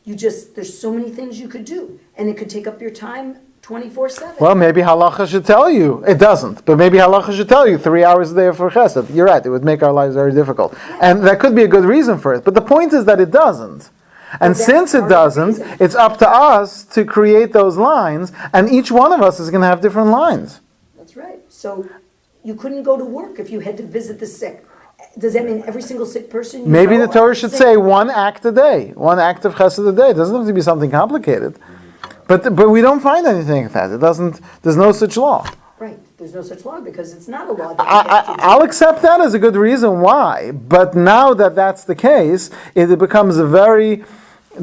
There's so many things you could do, and it could take up your time 24/7. Well, maybe halacha should tell you. It doesn't, but maybe halacha should tell you 3 hours a day for chesed. You're right, it would make our lives very difficult. Yeah. And that could be a good reason for it, but the point is that it doesn't. And since it doesn't, it's up to us to create those lines, and each one of us is going to have different lines. That's right. So you couldn't go to work if you had to visit the sick. Does that mean every single sick person? Maybe the Torah should say one act a day, one act of chesed a day. It doesn't have to be something complicated. But we don't find anything like that. There's no such law. Right. There's no such law because it's not a law. I'll accept that as a good reason why. But now that that's the case, it becomes very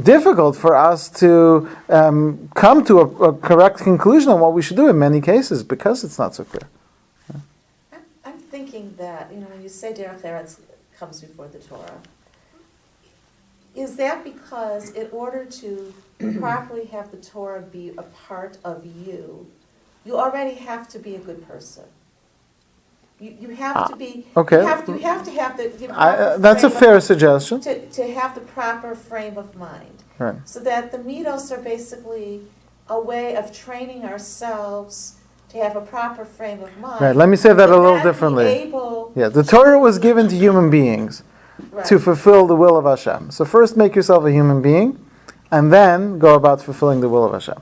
difficult for us to come to a correct conclusion on what we should do in many cases because it's not so clear. I'm thinking that, when you say derech eretz comes before the Torah, is that because in order to properly have the Torah be a part of you, you already have to be a good person? You have to be. Okay. You have to have the that's a fair suggestion. To have the proper frame of mind. Right. So that the midos are basically a way of training ourselves to have a proper frame of mind. Right. Let me say that a little differently. The Torah was given to human beings to fulfill the will of Hashem. So first make yourself a human being, and then go about fulfilling the will of Hashem.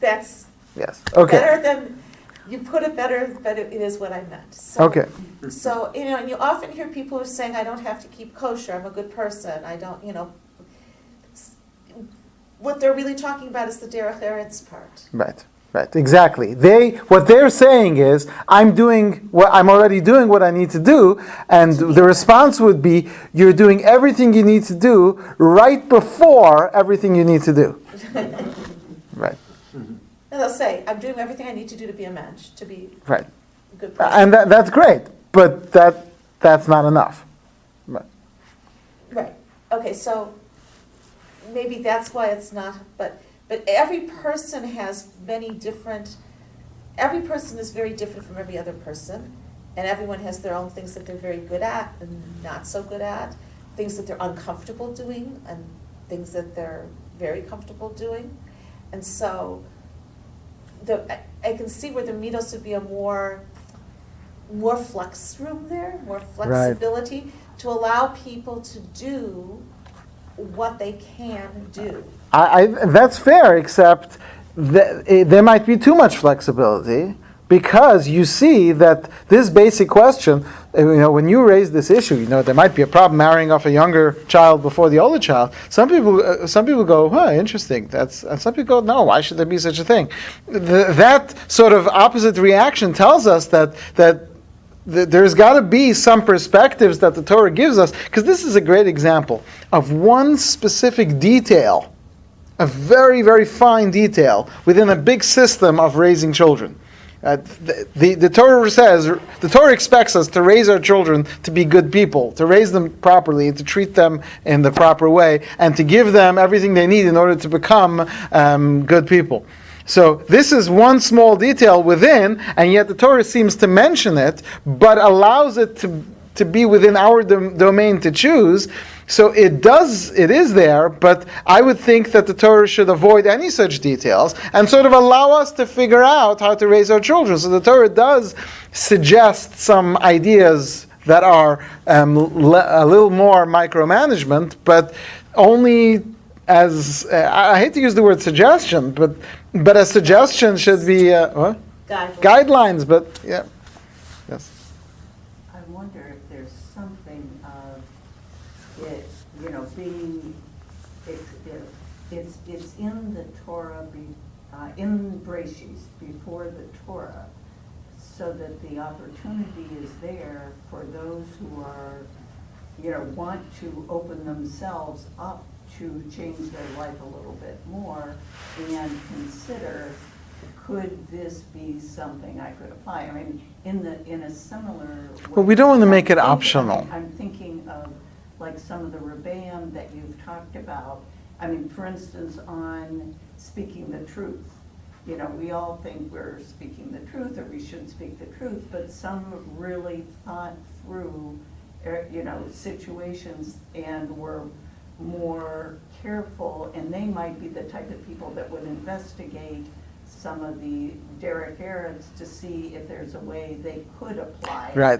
That's okay. Better than. You put it better, but it is what I meant. So, okay. So, and you often hear people who are saying, I don't have to keep kosher, I'm a good person, I don't, what they're really talking about is the derech eretz part. Right. Right, exactly. What they're saying is, I'm already doing what I need to do, and the response would be, you're doing everything you need to do right before everything you need to do. Right. And they'll say, I'm doing everything I need to do to be a mensch, to be Right. a good person. And that's great, but that's not enough. Right. Right, okay, so maybe that's why it's not, but every person has every person is very different from every other person, and everyone has their own things that they're very good at and not so good at, things that they're uncomfortable doing and things that they're very comfortable doing. And so I can see where the midos would be a more flex room there, more flexibility to allow people to do what they can do. That's fair, except there might be too much flexibility, because you see that this basic question, when you raise this issue, there might be a problem marrying off a younger child before the older child. Some people go, interesting. And some people go, no, why should there be such a thing? That sort of opposite reaction tells us that there's got to be some perspectives that the Torah gives us, because this is a great example of one specific detail, a very, very fine detail within a big system of raising children. The Torah says, the Torah expects us to raise our children to be good people, to raise them properly, to treat them in the proper way, and to give them everything they need in order to become good people. So this is one small detail within, and yet the Torah seems to mention it, but allows it to be within our domain to choose. So it is there, but I would think that the Torah should avoid any such details and sort of allow us to figure out how to raise our children. So the Torah does suggest some ideas that are a little more micromanagement, but only as, I hate to use the word suggestion, but a suggestion should be what? Guidelines, but yeah. Yes. I wonder if there's something of it, being, it's in the Torah, in Breshis, before the Torah, so that the opportunity is there for those who are, want to open themselves up to change their life a little bit more and consider, could this be something I could apply? I mean, in a similar way. Well, we don't want to make it optional. I'm thinking of like some of the Rebbeim that you've talked about. I mean, for instance, on speaking the truth. We all think we're speaking the truth, or we should speak the truth, but some really thought through, situations and were more careful, and they might be the type of people that would investigate some of the Derek Arabs to see if there's a way they could apply. Right.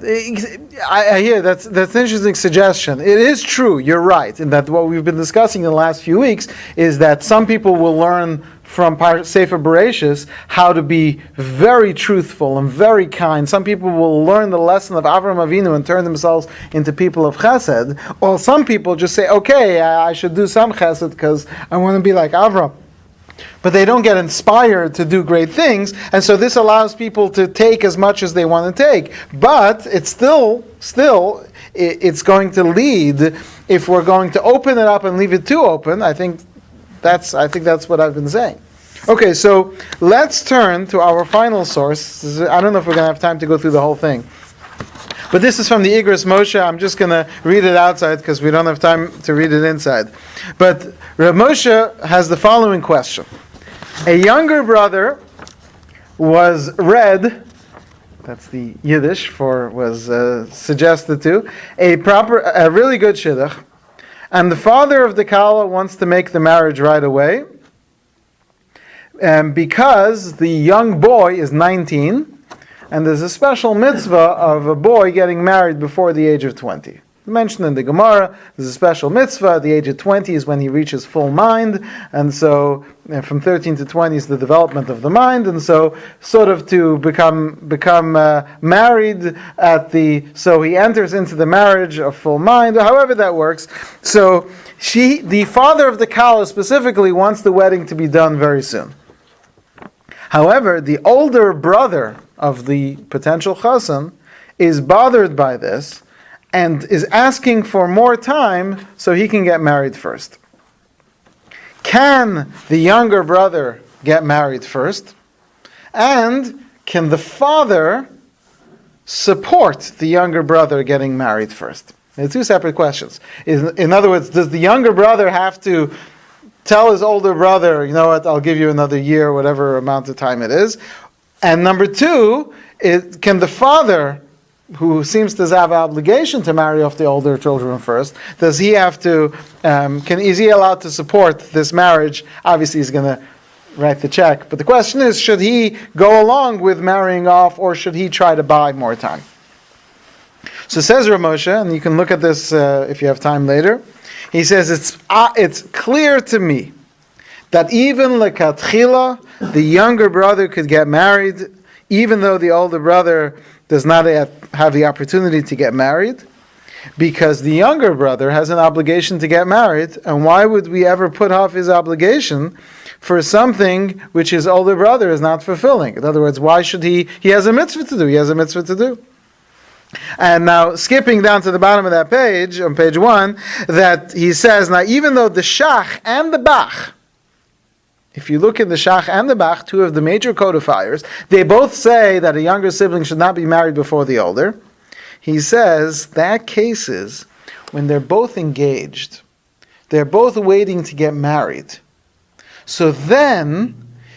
I hear that's an interesting suggestion. It is true, you're right, in that what we've been discussing in the last few weeks is that some people will learn from Sefer Bereshis how to be very truthful and very kind. Some people will learn the lesson of Avraham Avinu and turn themselves into people of chesed. Or some people just say, okay, I should do some chesed because I want to be like Avraham. But they don't get inspired to do great things, and so this allows people to take as much as they want to take. But it's still, it's going to lead, if we're going to open it up and leave it too open, I think that's what I've been saying. Okay, so let's turn to our final source. I don't know if we're going to have time to go through the whole thing. But this is from the Igros Moshe. I'm just going to read it outside because we don't have time to read it inside. But Rav Moshe has the following question. A younger brother was read, that's the Yiddish for was suggested to, a really good shidduch, and the father of the Kala wants to make the marriage right away, because the young boy is 19, and there's a special mitzvah of a boy getting married before the age of 20. Mentioned in the Gemara, there's a special mitzvah. At the age of 20 is when he reaches full mind, and so from 13 to 20 is the development of the mind, and so sort of to become married so he enters into the marriage of full mind, however that works. So the father of the Kala specifically wants the wedding to be done very soon. However, the older brother of the potential chassan is bothered by this and is asking for more time so he can get married first. Can the younger brother get married first? And can the father support the younger brother getting married first? They're two separate questions. In other words, does the younger brother have to tell his older brother, you know what, I'll give you another year, whatever amount of time it is? And number two, can the father, who seems to have an obligation to marry off the older children first, does he have to, is he allowed to support this marriage? Obviously he's going to write the check. But the question is, should he go along with marrying off, or should he try to buy more time? So says Rav Moshe, and you can look at this if you have time later. He says, it's clear to me that even lekatchila, the younger brother could get married, even though the older brother does not have the opportunity to get married, because the younger brother has an obligation to get married, and why would we ever put off his obligation for something which his older brother is not fulfilling? In other words, why should he has a mitzvah to do, And now, skipping down to the bottom of that page, on page 1, that he says, now even though the shach and the bach, if you look in the shach and the bach, two of the major codifiers, they both say that a younger sibling should not be married before the older. He says that cases when they're both engaged, they're both waiting to get married. So then,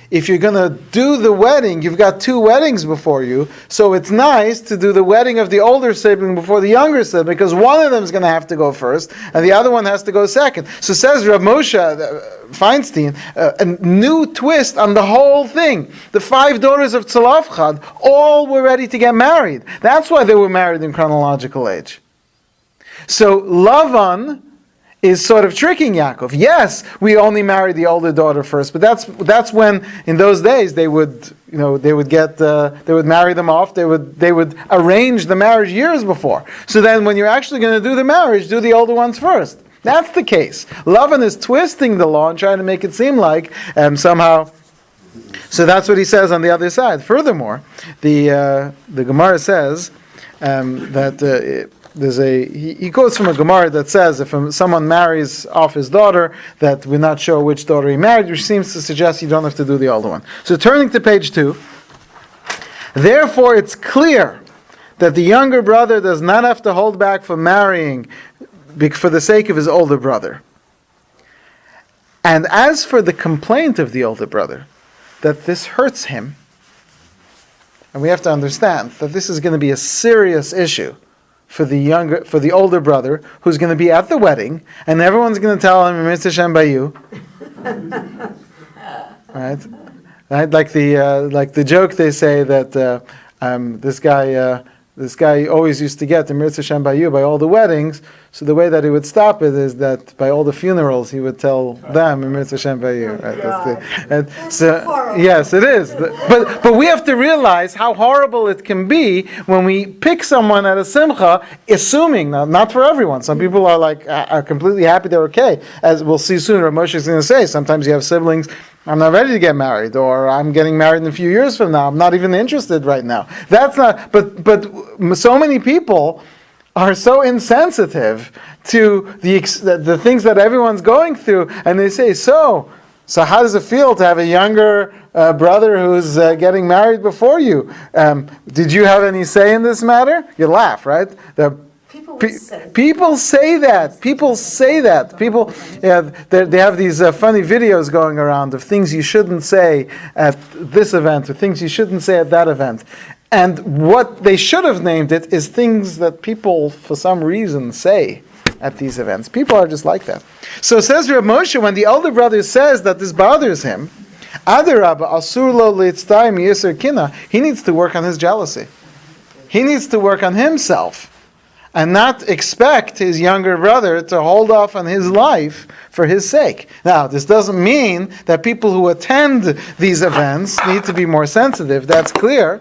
if you're going to do the wedding, you've got two weddings before you, so it's nice to do the wedding of the older sibling before the younger sibling, because one of them is going to have to go first, and the other one has to go second. So says Rav Moshe Feinstein, a new twist on the whole thing. The 5 daughters of Tzalafchad all were ready to get married. That's why they were married in chronological age. So Lavan is sort of tricking Yaakov. Yes, we only married the older daughter first, but that's when in those days they would marry them off. They would arrange the marriage years before. So then, when you're actually going to do the marriage, do the older ones first. That's the case. Lavan is twisting the law and trying to make it seem like somehow. So that's what he says on the other side. Furthermore, the Gemara says that. He quotes from a Gemara that says if someone marries off his daughter, that we're not sure which daughter he married, which seems to suggest you don't have to do the older one. So turning to page 2, therefore it's clear that the younger brother does not have to hold back from marrying for the sake of his older brother. And as for the complaint of the older brother, that this hurts him, and we have to understand that this is going to be a serious issue for the older brother, who's going to be at the wedding, and everyone's going to tell him, Mitzvah Shem Bayu. Right? Like the joke they say that this guy always used to get the Mitzvah Shem Bayu by all the weddings. So the way that he would stop it is that by all the funerals he would tell them Mitzvah Shem Bayu. Right? Yes, it is. But we have to realize how horrible it can be when we pick someone at a simcha, assuming, not for everyone. Some people are completely happy they're okay. As we'll see soon, Rav Moshe is going to say, sometimes you have siblings, I'm not ready to get married, or I'm getting married in a few years from now. I'm not even interested right now. That's not. But so many people are so insensitive to the things that everyone's going through, and they say, so how does it feel to have a younger brother who's getting married before you? Did you have any say in this matter? You laugh, right? People say that. They have these funny videos going around of things you shouldn't say at this event, or things you shouldn't say at that event. And what they should have named it is things that people, for some reason, say at these events. People are just like that. So says Rav Moshe, when the elder brother says that this bothers him, Adarabba asur lo litztayim yisur kina, he needs to work on his jealousy. He needs to work on himself, and not expect his younger brother to hold off on his life for his sake. Now, this doesn't mean that people who attend these events need to be more sensitive, that's clear,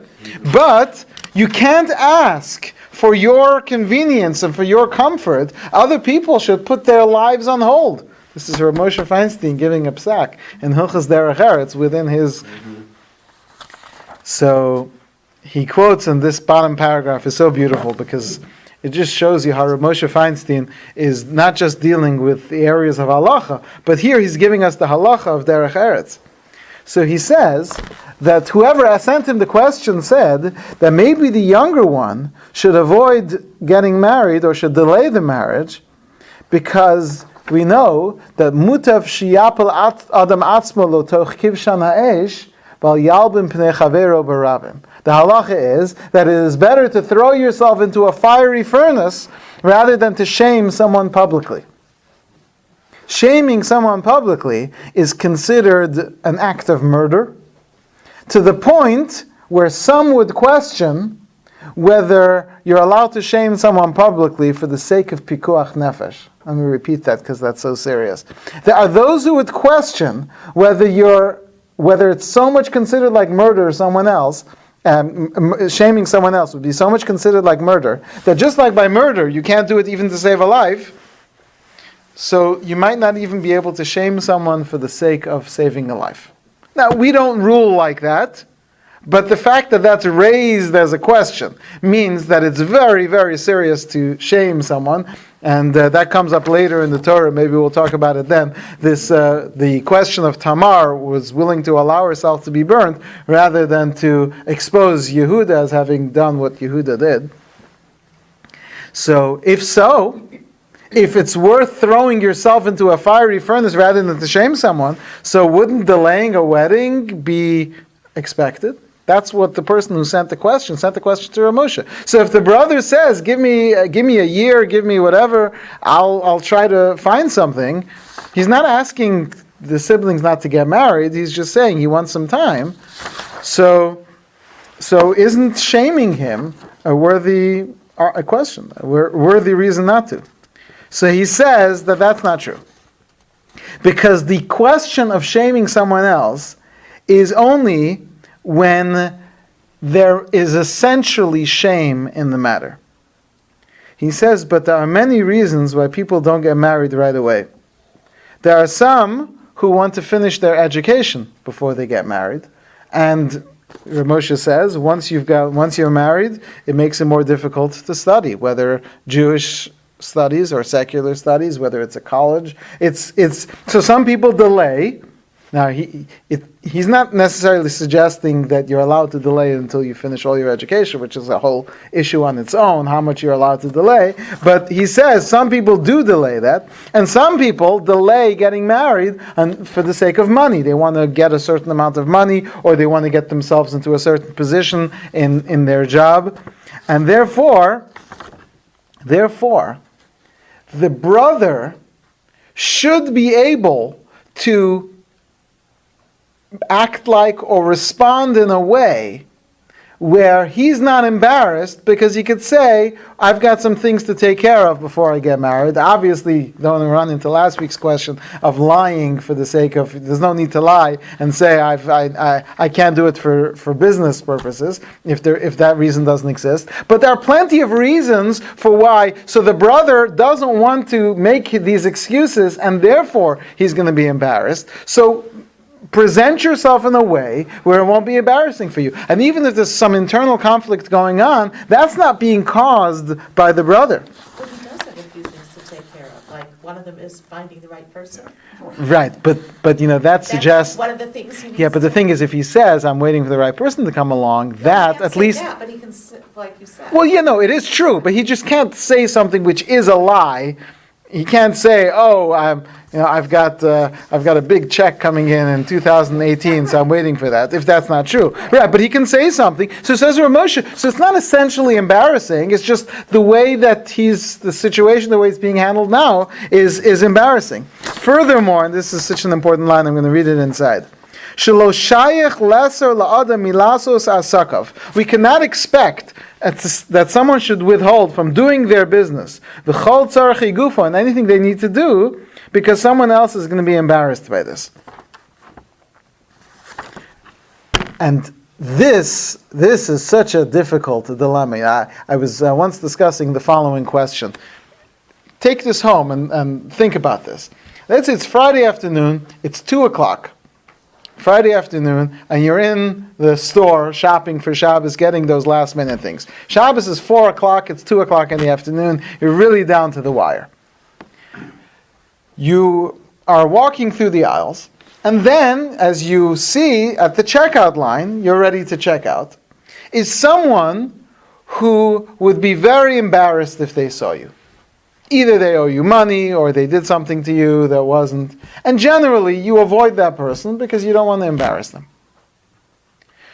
but you can't ask for your convenience and for your comfort. Other people should put their lives on hold. This is Rav Moshe Feinstein giving a psak in Hilchos Derech Eretz within his So he quotes, and this bottom paragraph is so beautiful because it just shows you how Rav Moshe Feinstein is not just dealing with the areas of halacha, but here he's giving us the halacha of Derech Eretz. So he says that whoever sent him the question said that maybe the younger one should avoid getting married or should delay the marriage because we know that mutav shiyapel adam atzmo lo toch kivshan ha'esh val yalbim pnei chavero barabim. The halacha is that it is better to throw yourself into a fiery furnace rather than to shame someone publicly. Shaming someone publicly is considered an act of murder, to the point where some would question whether you're allowed to shame someone publicly for the sake of pikuach nefesh. Let me repeat that because that's so serious. There are those who would question whether it's so much considered like murder or someone else, shaming someone else would be so much considered like murder, that just like by murder you can't do it even to save a life, so you might not even be able to shame someone for the sake of saving a life. Now, we don't rule like that, but the fact that that's raised as a question means that it's very, very serious to shame someone, and that comes up later in the Torah. Maybe we'll talk about it then. The question of Tamar was willing to allow herself to be burnt rather than to expose Yehuda as having done what Yehuda did. So, if it's worth throwing yourself into a fiery furnace rather than to shame someone, so wouldn't delaying a wedding be expected? That's what the person who sent the question to Rav Moshe. So if the brother says, give me a year, give me whatever, I'll try to find something, he's not asking the siblings not to get married, he's just saying he wants some time. So isn't shaming him a worthy question, a worthy reason not to? So he says that that's not true. Because the question of shaming someone else is only when there is essentially shame in the matter. He says, but there are many reasons why people don't get married right away. There are some who want to finish their education before they get married. And Rav Moshe says, once you're married, it makes it more difficult to study, whether Jewish studies or secular studies, whether it's a college. So some people delay. Now he's not necessarily suggesting that you're allowed to delay until you finish all your education, which is a whole issue on its own, how much you're allowed to delay. But he says some people do delay that, and some people delay getting married for the sake of money. They want to get a certain amount of money, or they want to get themselves into a certain position in their job. And therefore, the brother should be able to act like or respond in a way where he's not embarrassed, because he could say, I've got some things to take care of before I get married. Obviously, don't run into last week's question of lying for the sake of, there's no need to lie and say, I can't do it for business purposes, if that reason doesn't exist. But there are plenty of reasons for why. So the brother doesn't want to make these excuses, and therefore he's going to be embarrassed. So present yourself in a way where it won't be embarrassing for you. And even if there's some internal conflict going on, that's not being caused by the brother. But he does have a few things to take care of, like one of them is finding the right person. Right, but that suggests... That's one of the things he needs. Yeah, but the thing is, if he says, I'm waiting for the right person to come along, that at least... That, but he can, like you said. Well, it is true, but he just can't say something which is a lie. He can't say, I've got a big check coming in 2018, so I'm waiting for that, if that's not true. Right, but he can say something. So says Rav Moshe, so it's not essentially embarrassing, it's just the way that the situation, the way it's being handled now, is embarrassing. Furthermore, and this is such an important line, I'm going to read it inside. We cannot expect that someone should withhold from doing their business, and anything they need to do, because someone else is going to be embarrassed by this. And this is such a difficult dilemma. I was once discussing the following question. Take this home and think about this. Let's say it's Friday afternoon, it's 2 o'clock. Friday afternoon, and you're in the store shopping for Shabbos, getting those last minute things. Shabbos is 4 o'clock, it's 2 o'clock in the afternoon, you're really down to the wire. You are walking through the aisles, and then, as you see at the checkout line, you're ready to check out, is someone who would be very embarrassed if they saw you. Either they owe you money or they did something to you that wasn't. And generally, you avoid that person because you don't want to embarrass them.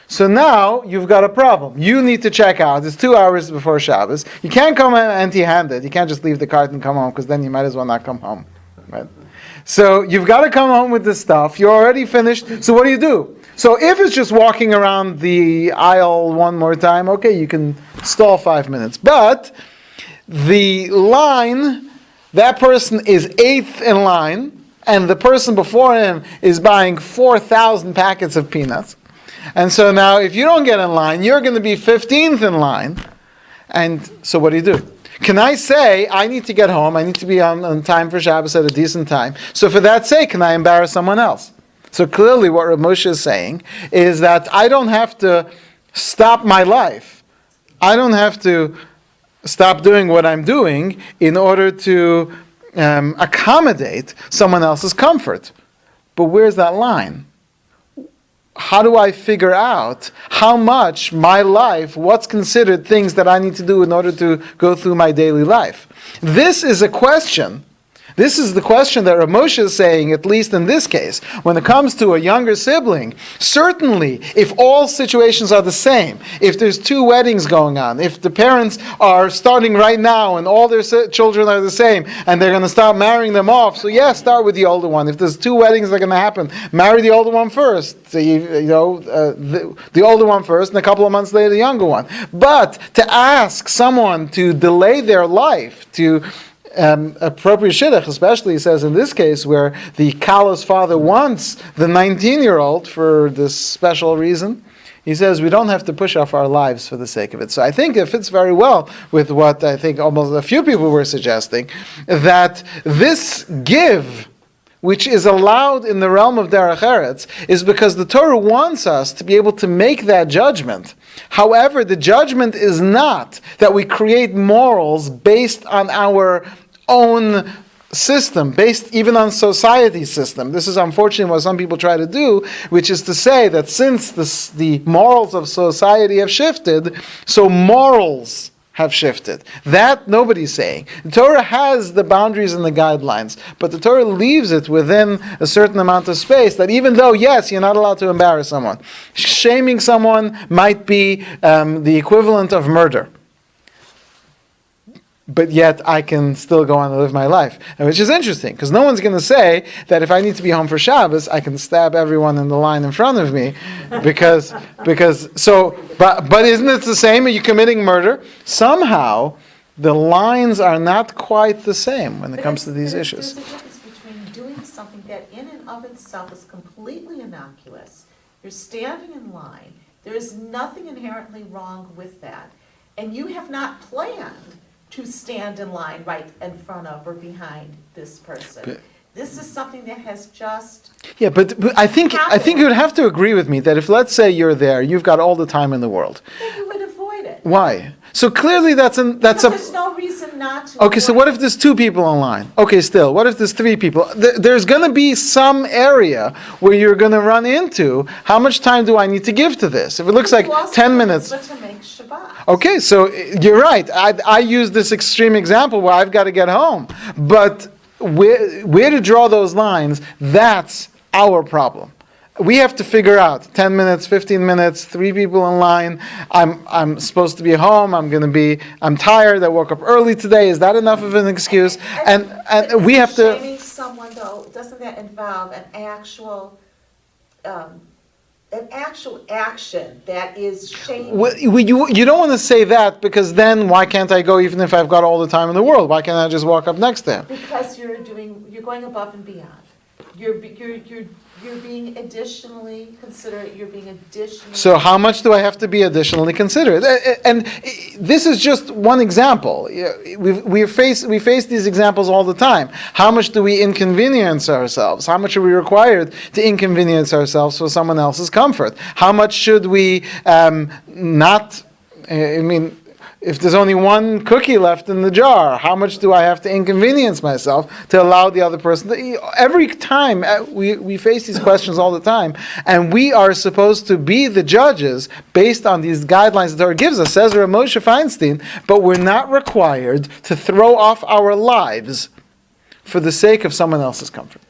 So now, you've got a problem. You need to check out. It's 2 hours before Shabbos. You can't come in empty-handed. You can't just leave the cart and come home, because then you might as well not come home. Right? So you've got to come home with this stuff. You're already finished. So what do? So if it's just walking around the aisle one more time, okay, you can stall 5 minutes. But the line, that person is 8th in line, and the person before him is buying 4,000 packets of peanuts. And so now, if you don't get in line, you're going to be 15th in line. And so what do? Can I say, I need to get home, I need to be on time for Shabbos at a decent time, so for that sake, can I embarrass someone else? So clearly what Rav Moshe is saying is that I don't have to stop my life. I don't have to stop doing what I'm doing in order to accommodate someone else's comfort. But where's that line? How do I figure out how much my life, what's considered things that I need to do in order to go through my daily life? This is a question. This is the question that Rav Moshe is saying, at least in this case. When it comes to a younger sibling, certainly, if all situations are the same, if there's 2 weddings going on, if the parents are starting right now and all their children are the same, and they're going to start marrying them off, so yes, start with the older one. If there's 2 weddings that are going to happen, marry the older one first. So the older one first, and a couple of months later, the younger one. But to ask someone to delay their life, to appropriate shidduch, especially, he says in this case, where the callous father wants the 19-year-old for this special reason, he says we don't have to push off our lives for the sake of it. So I think it fits very well with what I think almost a few people were suggesting, that this give, which is allowed in the realm of derech eretz, is because the Torah wants us to be able to make that judgment. However, the judgment is not that we create morals based on our own system, based even on society's system. This is unfortunately what some people try to do, which is to say that since the morals of society have shifted, so morals have shifted. That nobody's saying. The Torah has the boundaries and the guidelines, but the Torah leaves it within a certain amount of space that even though, yes, you're not allowed to embarrass someone. Shaming someone might be the equivalent of murder. But yet I can still go on and live my life. And which is interesting, because no one's going to say that if I need to be home for Shabbos, I can stab everyone in the line in front of me, but isn't it the same? Are you committing murder? Somehow, the lines are not quite the same when it comes to these issues. There's a difference between doing something that in and of itself is completely innocuous. You're standing in line. There is nothing inherently wrong with that. And you have not planned to stand in line right in front of or behind this person. This is something that has just... Yeah, but I think you would have to agree with me that if, let's say, you're there, you've got all the time in the world. Then you would avoid it. Why? So clearly There's no reason not to. Okay, so what if there's 2 people in line? Okay, still, what if there's 3 people? There's going to be some area where you're going to run into, how much time do I need to give to this? If it looks like 10 minutes... To make Shabbat. Okay, so you're right. I use this extreme example where I've got to get home. But where to draw those lines, that's our problem. We have to figure out 10 minutes, 15 minutes, 3 people in line. I'm supposed to be home. I'm tired. I woke up early today. Is that enough of an excuse? And we have to... Shaming someone, though, doesn't that involve an actual action that is shaming? Well, you don't want to say that, because then why can't I go even if I've got all the time in the world? Why can't I just walk up next to him? Because you're going above and beyond. you're being additionally considerate, you're being additionally. So how much do I have to be additionally considerate? And this is just one example. We face these examples all the time. How much do we inconvenience ourselves? How much are we required to inconvenience ourselves for someone else's comfort? How much should we not? I mean, if there's only one cookie left in the jar, how much do I have to inconvenience myself to allow the other person to eat? Every time we face these questions all the time, and we are supposed to be the judges based on these guidelines that the Torah gives us, says Rav Moshe Feinstein, but we're not required to throw off our lives for the sake of someone else's comfort.